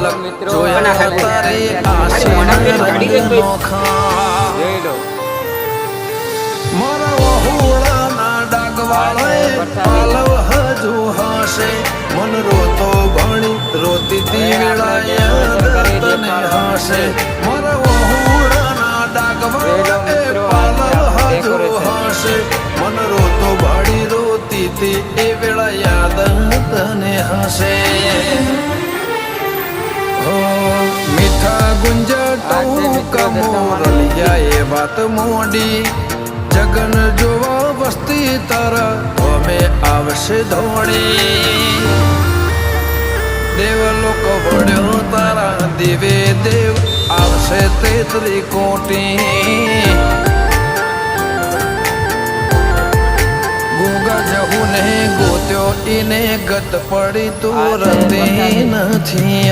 પલક જોયા તારે આશી નોખા મારા વહુડાના ડાગવાળાએ પાલવ હજુ હશે મન રોતો ભણી રોતી તી વેળા તને હશે મારા વહુડાના ડાગવાળાએ પાલવ હજુ હશે મન રોતો ભણી રોતી તી એ વેળા યાદ તને હશે મીઠા ગુંજટું કમોરલિયા એ વાત મોડી જગન જોવા વસ્તી તારા અમે આવશે ધોળી દેવલોક વડ્યો તારા દેવે દેવ આવશે તેતરી કોટી ગોગા જહુ ને ગોત્યો ઈને ગત પડી તું રતી નથી